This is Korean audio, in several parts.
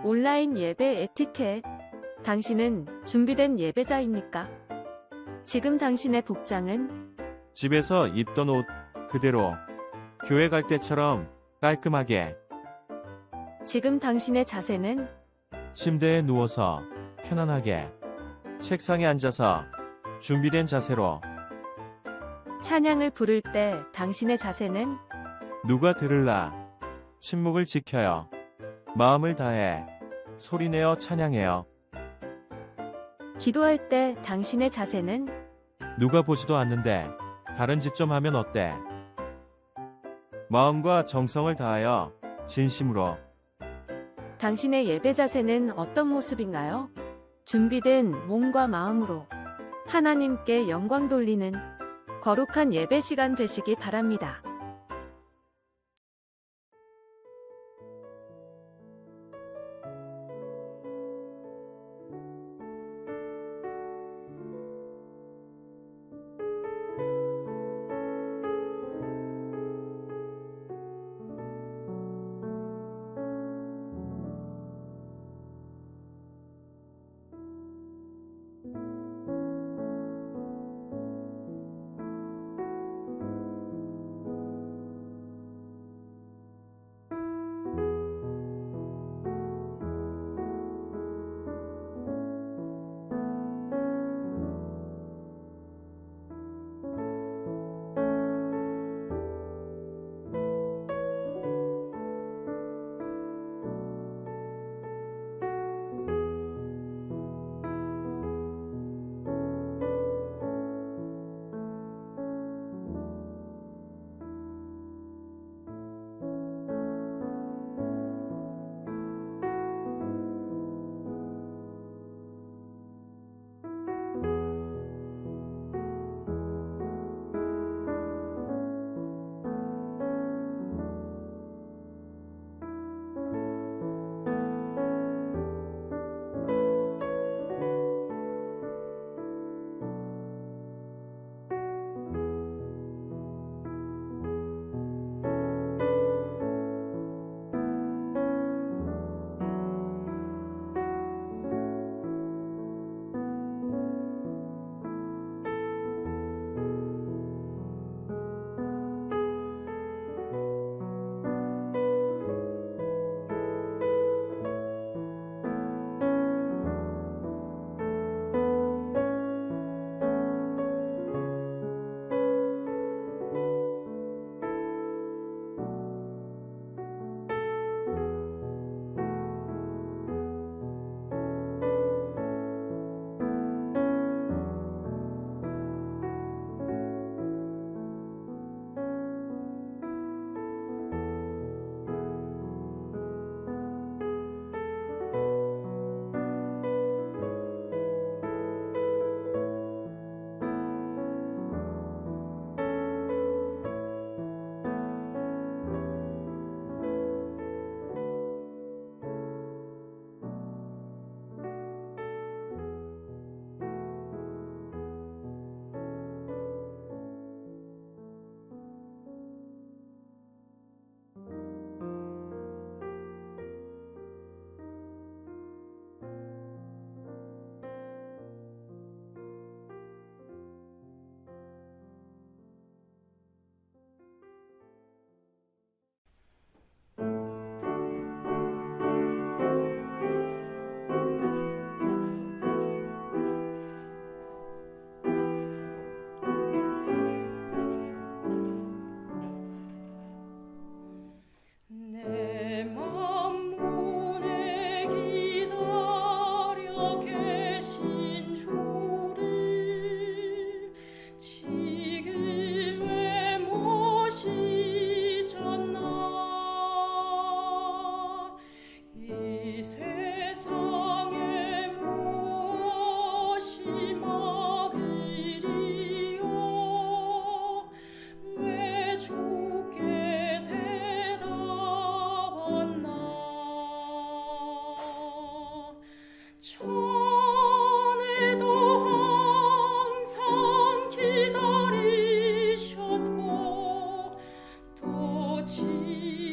온라인 예배 에티켓. 당신은 준비된 예배자입니까? 지금 당신의 복장은 집에서 입던 옷 그대로 교회 갈 때처럼 깔끔하게 지금 당신의 자세는 침대에 누워서 편안하게 책상에 앉아서 준비된 자세로 찬양을 부를 때 당신의 자세는 누가 들을라 침묵을 지켜요. 마음을 다해 소리내어 찬양해요. 기도할 때 당신의 자세는 누가 보지도 않는데 다른 짓 좀 하면 어때? 마음과 정성을 다하여 진심으로 당신의 예배 자세는 어떤 모습인가요? 준비된 몸과 마음으로 하나님께 영광 돌리는 거룩한 예배 시간 되시기 바랍니다.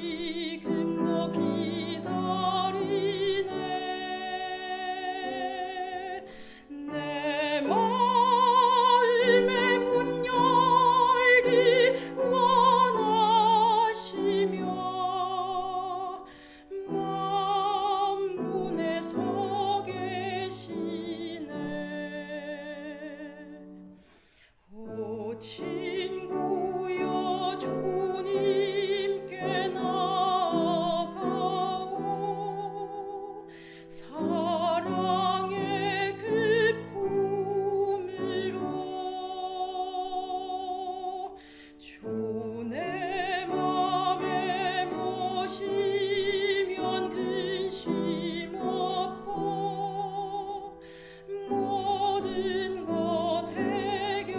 지금도 기다리네 힘없고 모든 것 해결되리.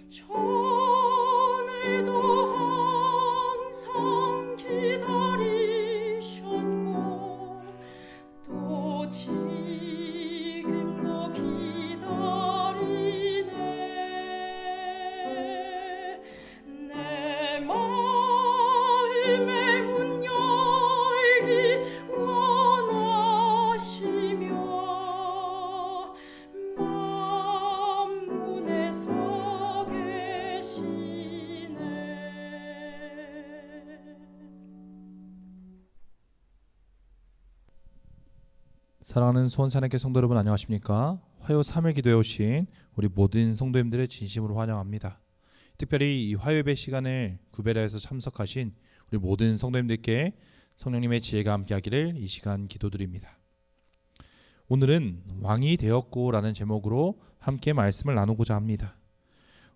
전에도 항상 기다리셨고 또 지금도 기다리네. 내 마음의 문 열기 원하시며 만문에 서 계시네. 사랑하는 수원사내교회 성도 여러분, 안녕하십니까? 화요 3일 기도에 오신 우리 모든 성도님들을 진심으로 환영합니다. 특별히 이 화요 예배 시간을 구별하여서 참석하신 우리 모든 성도님들께 성령님의 지혜가 함께하기를 이 시간 기도드립니다. 오늘은 왕이 되었고 라는 제목으로 함께 말씀을 나누고자 합니다.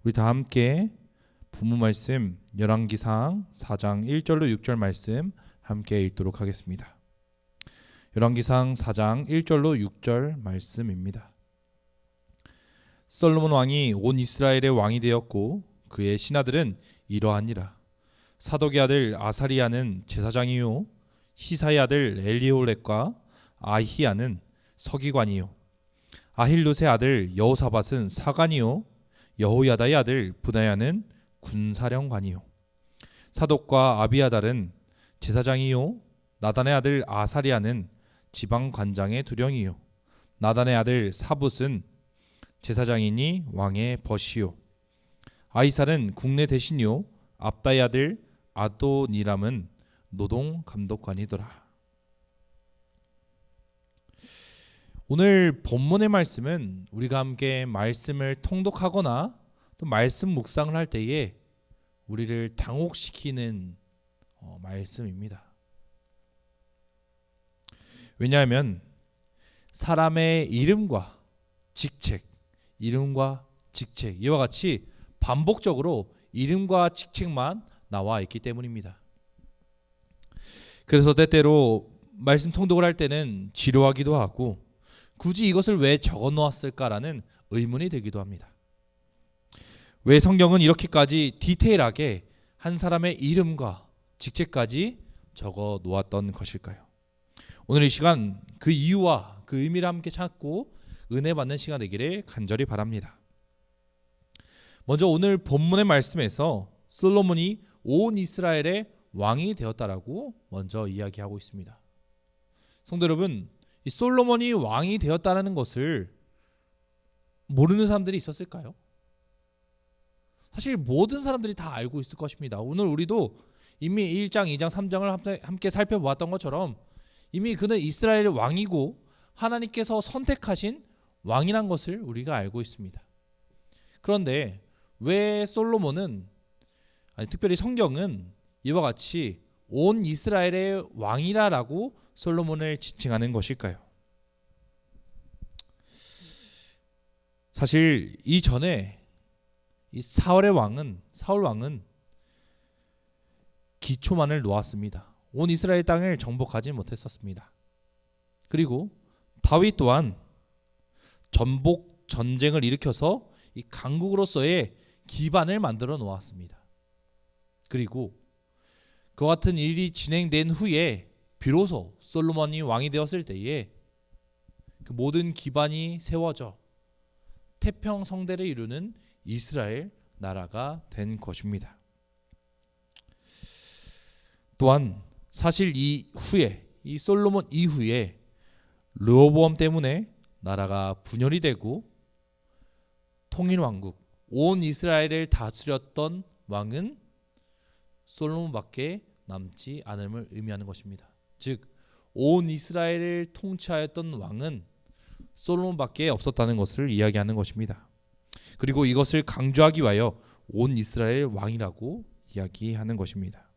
우리 다 함께 본문 말씀 열왕기상 4장 1절로 6절 말씀 함께 읽도록 하겠습니다. 열왕기상 4장 1절로 6절 말씀입니다. 솔로몬 왕이 온 이스라엘의 왕이 되었고 그의 신하들은 이러하니라. 사독의 아들 아사리야는 제사장이요, 시사의 아들 엘리올렉과 아히야는 서기관이요, 아힐룻의 아들 여호사밧은 사관이요, 여호야다의 아들 브나야는 군사령관이요, 사독과 아비아달은 제사장이요, 나단의 아들 아사리야는 지방관장의 두령이요, 나단의 아들 사붓은 제사장이니 왕의 벗이요, 아이살은 국내 대신이요, 압다의 아들 아도니람은 노동 감독관이더라. 오늘 본문의 말씀은 우리가 함께 말씀을 통독하거나 또 말씀 묵상을 할 때에 우리를 당혹시키는 말씀입니다. 왜냐하면 사람의 이름과 직책, 이름과 직책, 이와 같이 반복적으로 이름과 직책만 나와 있기 때문입니다. 그래서 때때로 말씀 통독을 할 때는 지루하기도 하고 굳이 이것을 왜 적어 놓았을까라는 의문이 들기도 합니다. 왜 성경은 이렇게까지 디테일하게 한 사람의 이름과 직책까지 적어 놓았던 것일까요? 오늘 이 시간 그 이유와 그 의미를 함께 찾고 은혜 받는 시간 되기를 간절히 바랍니다. 먼저 오늘 본문의 말씀에서 솔로몬이 온 이스라엘의 왕이 되었다라고 먼저 이야기하고 있습니다. 성도 여러분, 이 솔로몬이 왕이 되었다는 것을 모르는 사람들이 있었을까요? 사실 모든 사람들이 다 알고 있을 것입니다. 오늘 우리도 이미 1장, 2장, 3장을 함께 살펴보았던 것처럼 이미 그는 이스라엘의 왕이고 하나님께서 선택하신 왕이란 것을 우리가 알고 있습니다. 그런데 왜 솔로몬은, 특별히 성경은 이와 같이 온 이스라엘의 왕이라라고 솔로몬을 지칭하는 것일까요? 사실 이전에 이 사울 왕은 기초만을 놓았습니다. 온 이스라엘 땅을 정복하지 못했었습니다. 그리고 다윗 또한 전복 전쟁을 일으켜서 이 강국으로서의 기반을 만들어 놓았습니다. 그리고 그와 같은 일이 진행된 후에 비로소 솔로몬이 왕이 되었을 때에 그 모든 기반이 세워져 태평성대를 이루는 이스라엘 나라가 된 것입니다. 또한 사실 이후에 이 솔로몬 이후에 르호보암 때문에 나라가 분열이 되고 통일왕국 온 이스라엘을 다스렸던 왕은 솔로몬밖에 남지 않음을 의미하는 것입니다. 즉 온 이스라엘을 통치하였던 왕은 솔로몬밖에 없었다는 것을 이야기하는 것입니다. 그리고 이것을 강조하기 위하여 온 이스라엘 왕이라고 이야기하는 것입니다.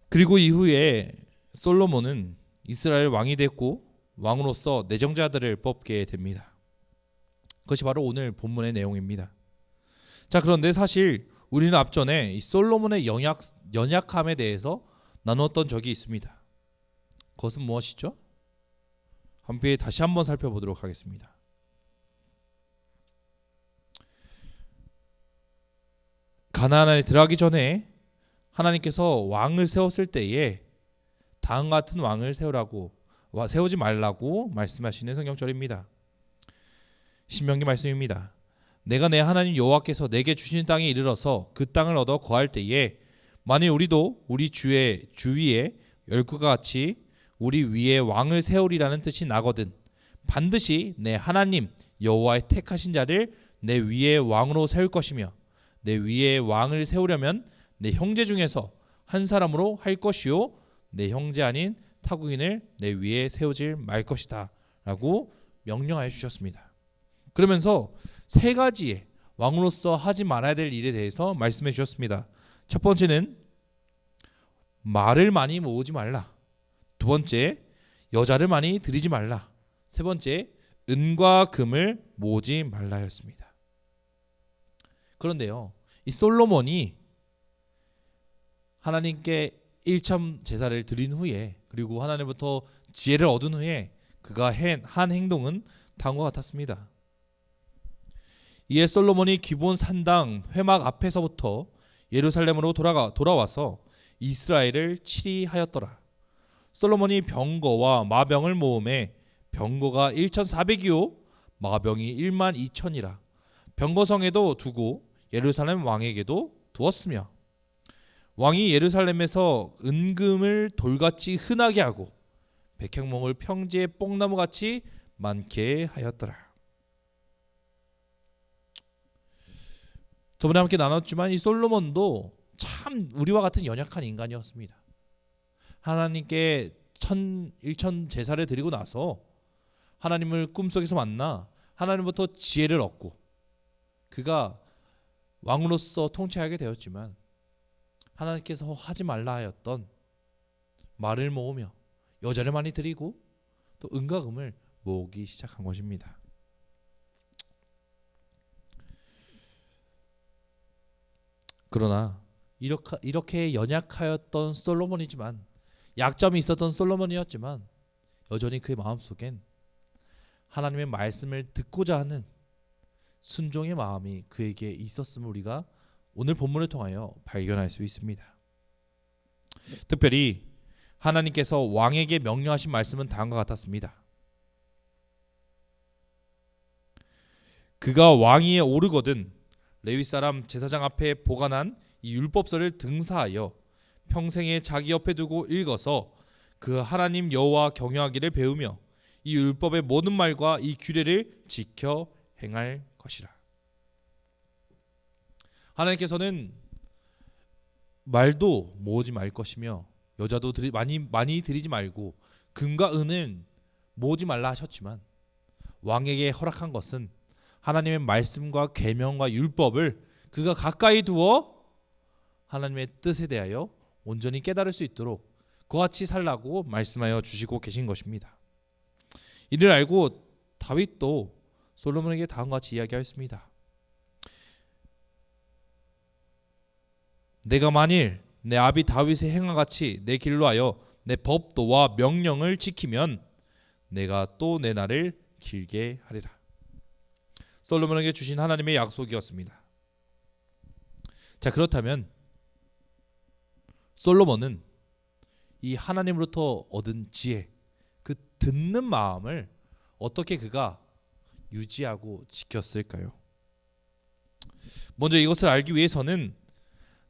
그리고 이후에 솔로몬은 이스라엘 왕이 됐고 왕으로서 내정자들을 뽑게 됩니다. 그것이 바로 오늘 본문의 내용입니다. 자, 그런데 사실 우리는 앞전에 이 솔로몬의 연약함에 대해서 나누었던 적이 있습니다. 그것은 무엇이죠? 함께 다시 한번 살펴보도록 하겠습니다. 가나안에 들어가기 전에 하나님께서 왕을 세웠을 때에 다음 같은 왕을 세우지 말라고 말씀하시는 성경절입니다. 신명기 말씀입니다. 내가 내 하나님 여호와께서 내게 주신 땅에 이르러서 그 땅을 얻어 거할 때에 만일 우리도 우리 주의 주위에 열국과 같이 우리 위에 왕을 세우리라는 뜻이 나거든 반드시 내 하나님 여호와의 택하신 자를 내 위에 왕으로 세울 것이며 내 위에 왕을 세우려면 내 형제 중에서 한 사람으로 할 것이요 내 형제 아닌 타국인을 내 위에 세우질 말 것이다 라고 명령하여 주셨습니다. 그러면서 세 가지의 왕으로서 하지 말아야 될 일에 대해서 말씀해 주셨습니다. 첫 번째는 말을 많이 모으지 말라. 두 번째, 여자를 많이 들이지 말라. 세 번째, 은과 금을 모으지 말라였습니다. 그런데요, 이 솔로몬이 하나님께 일참 제사를 드린 후에 그리고 하나님부터 지혜를 얻은 후에 그가 한 행동은 다음과 같았습니다. 이에 솔로몬이 기본 산당 회막 앞에서부터 예루살렘으로 돌아와서 이스라엘을 치리하였더라. 솔로몬이 병거와 마병을 모음에 병거가 1,400이요 마병이 12,000이라. 병거성에도 두고 예루살렘 왕에게도 두었으며 왕이 예루살렘에서 은금을 돌같이 흔하게 하고 백향목을 평지에 뽕나무같이 많게 하였더라. 저번에 함께 나눴지만 이 솔로몬도 참 우리와 같은 연약한 인간이었습니다. 하나님께 일천 제사를 드리고 나서 하나님을 꿈속에서 만나 하나님부터 지혜를 얻고 그가 왕으로서 통치하게 되었지만 하나님께서 하지 말라 하였던 말을 모으며 여자를 많이 드리고 또 은과 금을 모으기 시작한 것입니다. 그러나 이렇게 연약하였던 솔로몬이지만 약점이 있었던 솔로몬이었지만 여전히 그의 마음속엔 하나님의 말씀을 듣고자 하는 순종의 마음이 그에게 있었음을 우리가 오늘 본문을 통하여 발견할 수 있습니다. 특별히 하나님께서 왕에게 명령하신 말씀은 다음과 같았습니다. 그가 왕위에 오르거든 레위 사람 제사장 앞에 보관한 이 율법서를 등사하여 평생에 자기 옆에 두고 읽어서 그 하나님 여호와 경외하기를 배우며 이 율법의 모든 말과 이 규례를 지켜 행할 것이라. 하나님께서는 말도 모으지 말 것이며 여자도 많이 드리지 말고 금과 은을 모으지 말라 하셨지만 왕에게 허락한 것은 하나님의 말씀과 계명과 율법을 그가 가까이 두어 하나님의 뜻에 대하여 온전히 깨달을 수 있도록 그와 같이 살라고 말씀하여 주시고 계신 것입니다. 이를 알고 다윗도 솔로몬에게 다음과 같이 이야기하였습니다. 내가 만일 내 아비 다윗의 행함 같이 내 길로 하여 내 법도와 명령을 지키면 내가 또 내 날을 길게 하리라. 솔로몬에게 주신 하나님의 약속이었습니다. 자, 그렇다면 솔로몬은 이 하나님으로부터 얻은 지혜, 그 듣는 마음을 어떻게 그가 유지하고 지켰을까요? 먼저 이것을 알기 위해서는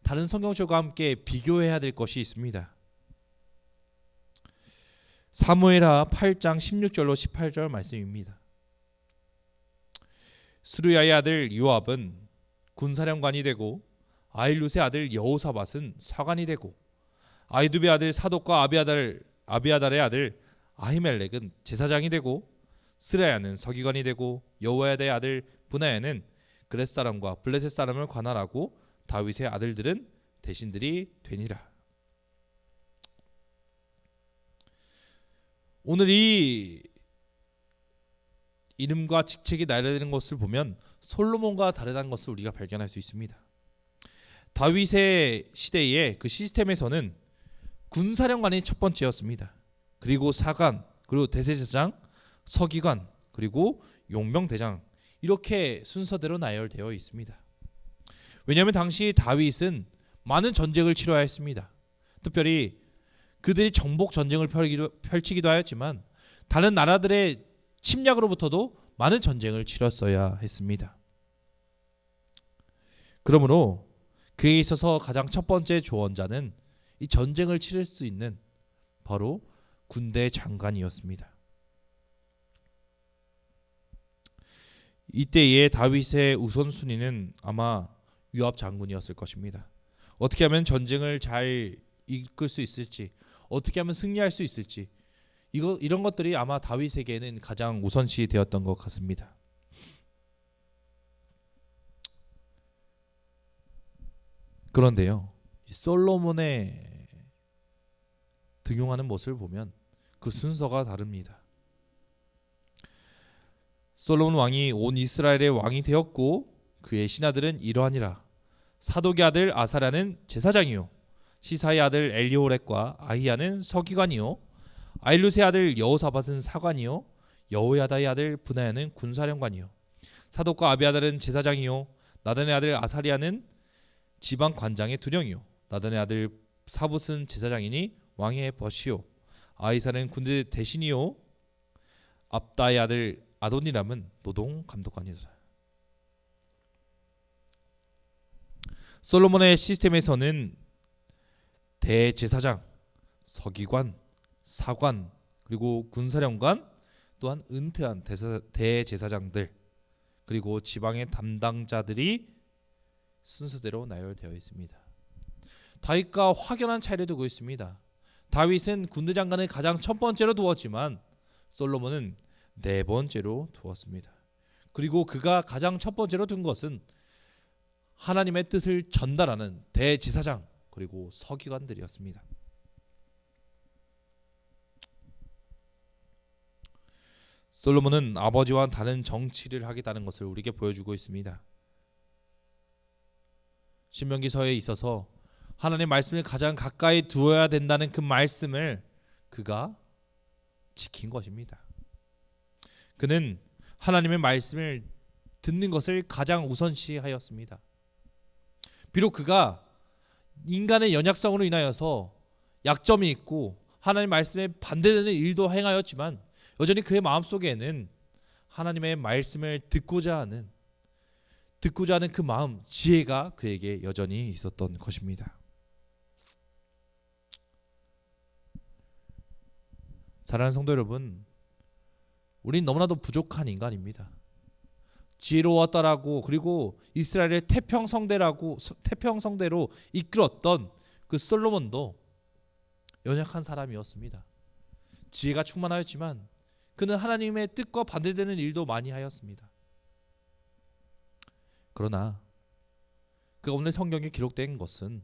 다른 성경책과 함께 비교해야 될 것이 있습니다. 사무엘하 8장 16절로 18절 말씀입니다. 스루야의 아들 요압은 군사령관이 되고 아일룻의 아들 여호사밧은 사관이 되고 아이두베의 아들 사독과 아비아달의 아들 아히멜렉은 제사장이 되고 스라야는 서기관이 되고 여호야다의 아들 브나야는 그렛 사람과 블레셋 사람을 관할하고 다윗의 아들들은 대신들이 되니라. 오늘 이 이름과 직책이 나열되는 것을 보면 솔로몬과 다르다는 것을 우리가 발견할 수 있습니다. 다윗의 시대의 그 시스템에서는 군사령관이 첫 번째였습니다. 그리고 사관, 그리고 대제사장, 서기관, 그리고 용병대장, 이렇게 순서대로 나열되어 있습니다. 왜냐하면 당시 다윗은 많은 전쟁을 치러야 했습니다. 특별히 그들이 정복 전쟁을 펼치기도 하였지만 다른 나라들의 침략으로부터도 많은 전쟁을 치렀어야 했습니다. 그러므로 그에 있어서 가장 첫 번째 조언자는 이 전쟁을 치를 수 있는 바로 군대 장관이었습니다. 이때의 다윗의 우선순위는 아마 요압 장군이었을 것입니다. 어떻게 하면 전쟁을 잘 이끌 수 있을지, 어떻게 하면 승리할 수 있을지, 이런 것들이 아마 다윗에게는 가장 우선시 되었던 것 같습니다. 그런데요, 이 솔로몬의 등용하는 모습을 보면 그 순서가 다릅니다. 솔로몬 왕이 온 이스라엘의 왕이 되었고 그의 신하들은 이러하니라. 사독의 아들 아사랴는 제사장이요, 시사의 아들 엘리오렉과 아히야는 서기관이요, 아일루스의 아들 여호사밧은 사관이요, 여호야다의 아들 브나야는 군사령관이요, 사독과 아비아달은 제사장이요, 나단의 아들 아사리아는 지방 관장의 두령이요, 나단의 아들 사붓은 제사장이니 왕의 벗이요, 아이사는 군대 대신이요, 압다의 아들 아도니람은 노동 감독관이더라. 솔로몬의 시스템에서는 대제사장, 서기관, 사관, 그리고 군사령관, 또한 은퇴한 대제사장들, 그리고 지방의 담당자들이 순서대로 나열되어 있습니다. 다윗과 확연한 차이를 두고 있습니다. 다윗은 군대 장관을 가장 첫 번째로 두었지만 솔로몬은 네 번째로 두었습니다. 그리고 그가 가장 첫 번째로 둔 것은 하나님의 뜻을 전달하는 대제사장, 그리고 서기관들이었습니다. 솔로몬은 아버지와 다른 정치를 하겠다는 것을 우리에게 보여주고 있습니다. 신명기서에 있어서 하나님의 말씀을 가장 가까이 두어야 된다는 그 말씀을 그가 지킨 것입니다. 그는 하나님의 말씀을 듣는 것을 가장 우선시하였습니다. 비록 그가 인간의 연약성으로 인하여서 약점이 있고 하나님의 말씀에 반대되는 일도 행하였지만 여전히 그의 마음속에는 하나님의 말씀을 듣고자 하는 그 마음, 지혜가 그에게 여전히 있었던 것입니다. 사랑하는 성도 여러분, 우린 너무나도 부족한 인간입니다. 지혜로웠다라고, 그리고 이스라엘의 태평성대로 이끌었던 그 솔로몬도 연약한 사람이었습니다. 지혜가 충만하였지만 그는 하나님의 뜻과 반대되는 일도 많이 하였습니다. 그러나 그가 오늘 성경에 기록된 것은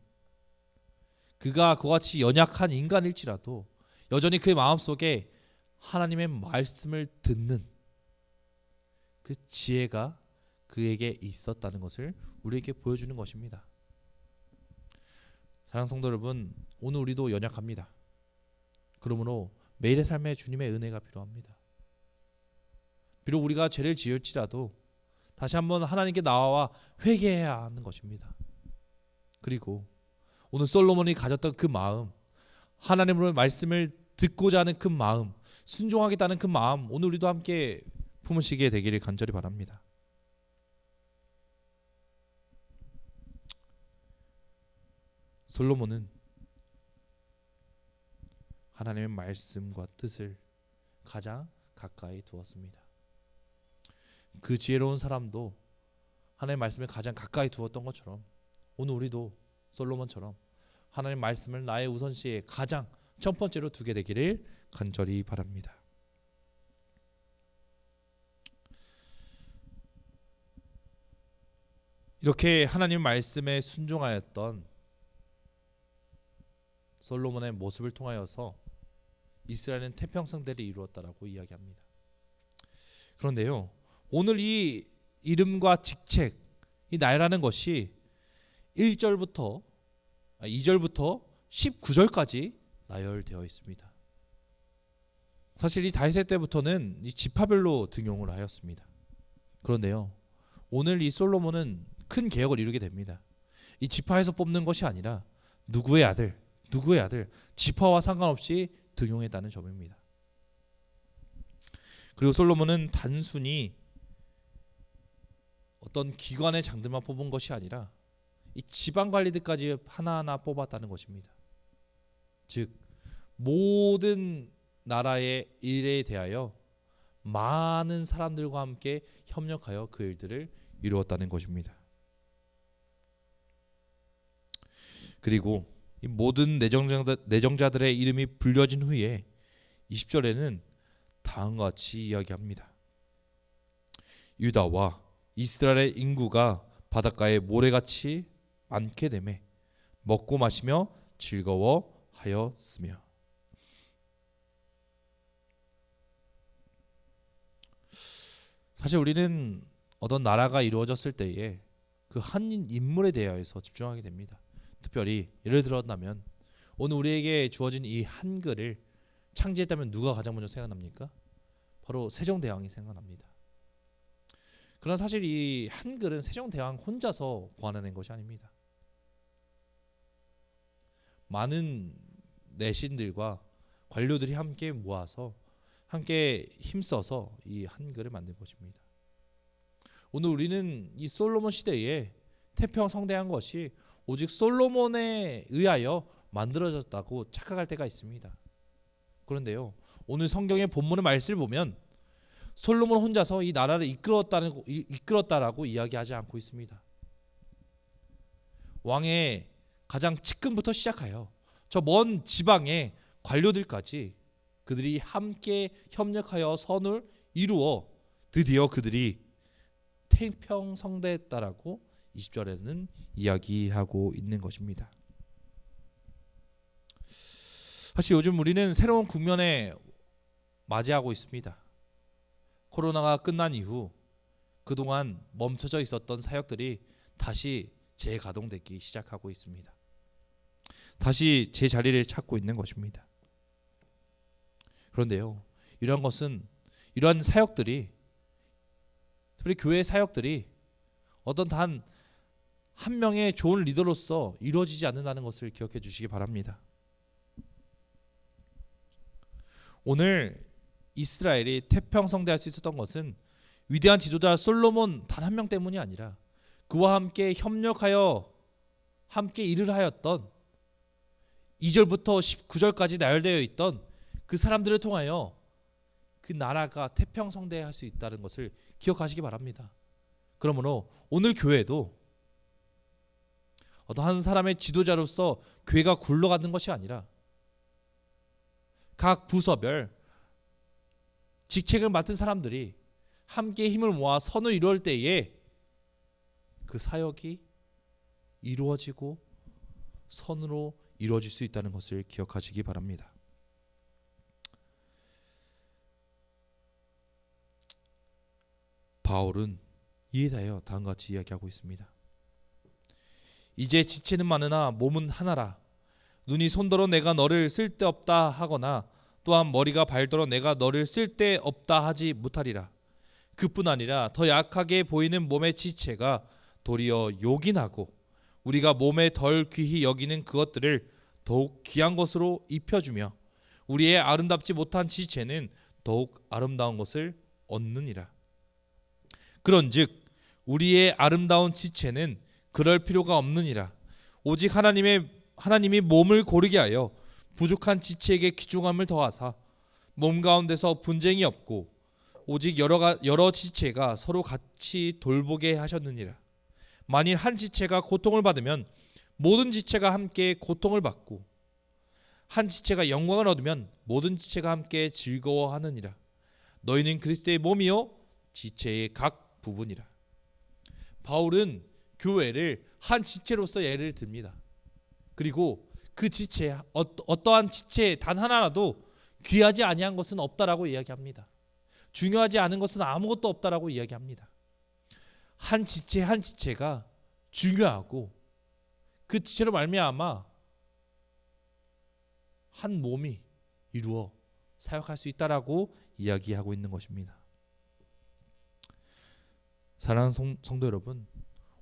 그가 그와 같이 연약한 인간일지라도 여전히 그의 마음속에 하나님의 말씀을 듣는 그 지혜가 그에게 있었다는 것을 우리에게 보여주는 것입니다. 사랑하는 성도 여러분, 오늘 우리도 연약합니다. 그러므로 매일의 삶에 주님의 은혜가 필요합니다. 비록 우리가 죄를 지을지라도 다시 한번 하나님께 나와 회개해야 하는 것입니다. 그리고 오늘 솔로몬이 가졌던 그 마음, 하나님으로의 말씀을 듣고자 하는 그 마음, 순종하겠다는 그 마음, 오늘 우리도 함께 품으시게 되기를 간절히 바랍니다. 솔로몬은 하나님의 말씀과 뜻을 가장 가까이 두었습니다. 그 지혜로운 사람도 하나님의 말씀을 가장 가까이 두었던 것처럼 오늘 우리도 솔로몬처럼 하나님의 말씀을 나의 우선시에 가장 첫 번째로 두게 되기를 간절히 바랍니다. 이렇게 하나님 말씀에 순종하였던 솔로몬의 모습을 통하여서 이스라엘은 태평성대를 이루었다라고 이야기합니다. 그런데요, 오늘 이 이름과 직책, 이 나열하는 것이 2절부터 19절까지 나열되어 있습니다. 사실 이 다윗의 때부터는 이 지파별로 등용을 하였습니다. 그런데요, 오늘 이 솔로몬은 큰 개혁을 이루게 됩니다. 이 지파에서 뽑는 것이 아니라 누구의 아들 지파와 상관없이 등용했다는 점입니다. 그리고 솔로몬은 단순히 어떤 기관의 장들만 뽑은 것이 아니라 이 지방 관리들까지 하나하나 뽑았다는 것입니다. 즉 모든 나라의 일에 대하여 많은 사람들과 함께 협력하여 그 일들을 이루었다는 것입니다. 그리고 이 모든 내정자들의 이름이 불려진 후에 20절에는 다음과 같이 이야기합니다. 유다와 이스라엘의 인구가 바닷가에 모래같이 많게 되매 먹고 마시며 즐거워하였으며. 사실 우리는 어떤 나라가 이루어졌을 때에 그 한 인물에 대하여서 집중하게 됩니다. 특별히 예를 들었다면 오늘 우리에게 주어진 이 한글을 창제했다면 누가 가장 먼저 생각납니까? 바로 세종대왕이 생각납니다. 그러나 사실 이 한글은 세종대왕 혼자서 고안해낸 것이 아닙니다. 많은 내신들과 관료들이 함께 모아서 함께 힘써서 이 한글을 만든 것입니다. 오늘 우리는 이 솔로몬 시대에 태평 성대한 것이 오직 솔로몬에 의하여 만들어졌다고 착각할 때가 있습니다. 그런데요, 오늘 성경의 본문의 말씀을 보면 솔로몬 혼자서 이 나라를 이끌었다라고 이야기하지 않고 있습니다. 왕의 가장 측근부터 시작하여 저 먼 지방의 관료들까지 그들이 함께 협력하여 선을 이루어 드디어 그들이 태평성대했다라고 20절에는 이야기하고 있는 것입니다. 사실 요즘 우리는 새로운 국면에 맞이하고 있습니다. 코로나가 끝난 이후 그동안 멈춰져 있었던 사역들이 다시 재가동되기 시작하고 있습니다. 다시 제 자리를 찾고 있는 것입니다. 그런데요, 이러한 사역들이, 특별히 교회 사역들이 어떤 단 한 명의 좋은 리더로서 이루어지지 않는다는 것을 기억해 주시기 바랍니다. 오늘 이스라엘이 태평성대할 수 있었던 것은 위대한 지도자 솔로몬 단 한 명 때문이 아니라 그와 함께 협력하여 함께 일을 하였던 2절부터 19절까지 나열되어 있던 그 사람들을 통하여 그 나라가 태평성대할 수 있다는 것을 기억하시기 바랍니다. 그러므로 오늘 교회도 어떤 한 사람의 지도자로서 교회가 굴러가는 것이 아니라 각 부서별 직책을 맡은 사람들이 함께 힘을 모아 선을 이루을 때에 그 사역이 이루어지고 선으로 이루어질 수 있다는 것을 기억하시기 바랍니다. 바울은 이에 대하여 다음과 같이 이야기하고 있습니다. 이제 지체는 많으나 몸은 하나라. 눈이 손더러 내가 너를 쓸데없다 하거나 또한 머리가 발더러 내가 너를 쓸데없다 하지 못하리라. 그뿐 아니라 더 약하게 보이는 몸의 지체가 도리어 요긴하고 우리가 몸에 덜 귀히 여기는 그것들을 더욱 귀한 것으로 입혀주며 우리의 아름답지 못한 지체는 더욱 아름다운 것을 얻느니라. 그런즉 우리의 아름다운 지체는 그럴 필요가 없느니라. 오직 하나님이 몸을 고르게 하여 부족한 지체에게 귀중함을 더하사 몸 가운데서 분쟁이 없고 오직 여러 지체가 서로 같이 돌보게 하셨느니라. 만일 한 지체가 고통을 받으면 모든 지체가 함께 고통을 받고 한 지체가 영광을 얻으면 모든 지체가 함께 즐거워하느니라. 너희는 그리스도의 몸이요 지체의 각 부분이라. 바울은 교회를 한 지체로서 예를 듭니다. 그리고 그 지체, 어떠한 지체 단 하나라도 귀하지 아니한 것은 없다라고 이야기합니다. 중요하지 않은 것은 아무것도 없다라고 이야기합니다. 한 지체 한 지체가 중요하고 그 지체로 말미암아 한 몸이 이루어 사역할 수 있다라고 이야기하고 있는 것입니다. 사랑하는 성도 여러분,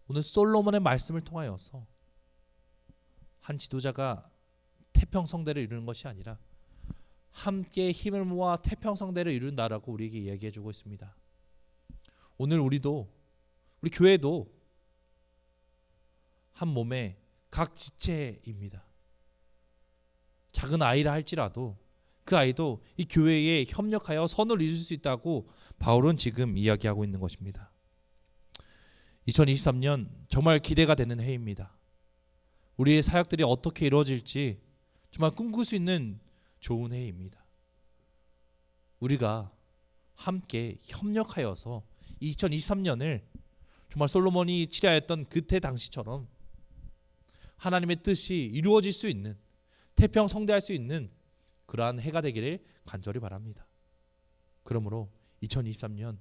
오늘 솔로몬의 말씀을 통하여서 한 지도자가 태평성대를 이루는 것이 아니라 함께 힘을 모아 태평성대를 이룬다라고 우리에게 이야기해 주고 있습니다. 오늘 우리 교회도 한 몸의 각 지체입니다. 작은 아이라 할지라도 그 아이도 이 교회에 협력하여 선을 이룰 수 있다고 바울은 지금 이야기하고 있는 것입니다. 2023년 정말 기대가 되는 해입니다. 우리의 사역들이 어떻게 이루어질지 정말 꿈꿀 수 있는 좋은 해입니다. 우리가 함께 협력하여서 2023년을 정말 솔로몬이 치려했던 그때 당시처럼 하나님의 뜻이 이루어질 수 있는, 태평성대할 수 있는 그러한 해가 되기를 간절히 바랍니다. 그러므로 2023년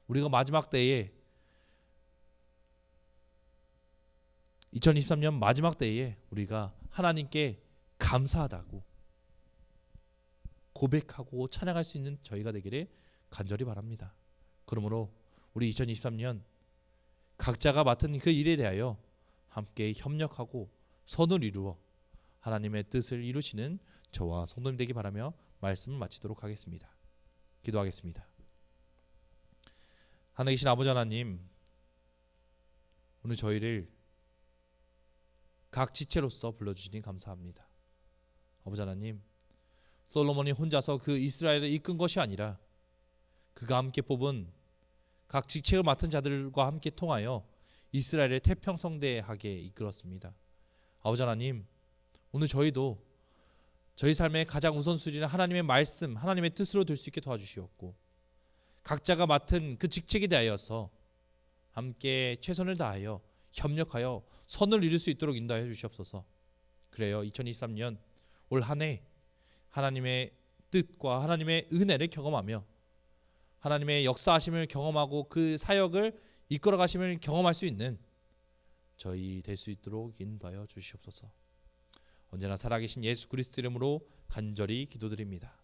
우리가 마지막 때에 2023년 마지막 때에 우리가 하나님께 감사하다고 고백하고 찬양할 수 있는 저희가 되기를 간절히 바랍니다. 그러므로 우리 2023년 각자가 맡은 그 일에 대하여 함께 협력하고 선을 이루어 하나님의 뜻을 이루시는 저와 성도님 되기 바라며 말씀을 마치도록 하겠습니다. 기도하겠습니다. 하늘에 계신 아버지 하나님, 오늘 저희를 각 지체로서 불러주시니 감사합니다. 아버지 하나님, 솔로몬이 혼자서 그 이스라엘을 이끈 것이 아니라 그가 함께 뽑은 각 직책을 맡은 자들과 함께 통하여 이스라엘을 태평성대하게 이끌었습니다. 아버지 하나님, 오늘 저희도 저희 삶의 가장 우선순위는 하나님의 말씀, 하나님의 뜻으로 될 수 있게 도와주시옵고 각자가 맡은 그 직책에 대하여서 함께 최선을 다하여 협력하여 선을 이룰 수 있도록 인도하여 주시옵소서. 그래요, 2023년 올 한 해 하나님의 뜻과 하나님의 은혜를 경험하며 하나님의 역사하심을 경험하고 그 사역을 이끌어 가심을 경험할 수 있는 저희 될 수 있도록 인도하여 주시옵소서. 언제나 살아계신 예수 그리스도 이름으로 간절히 기도드립니다.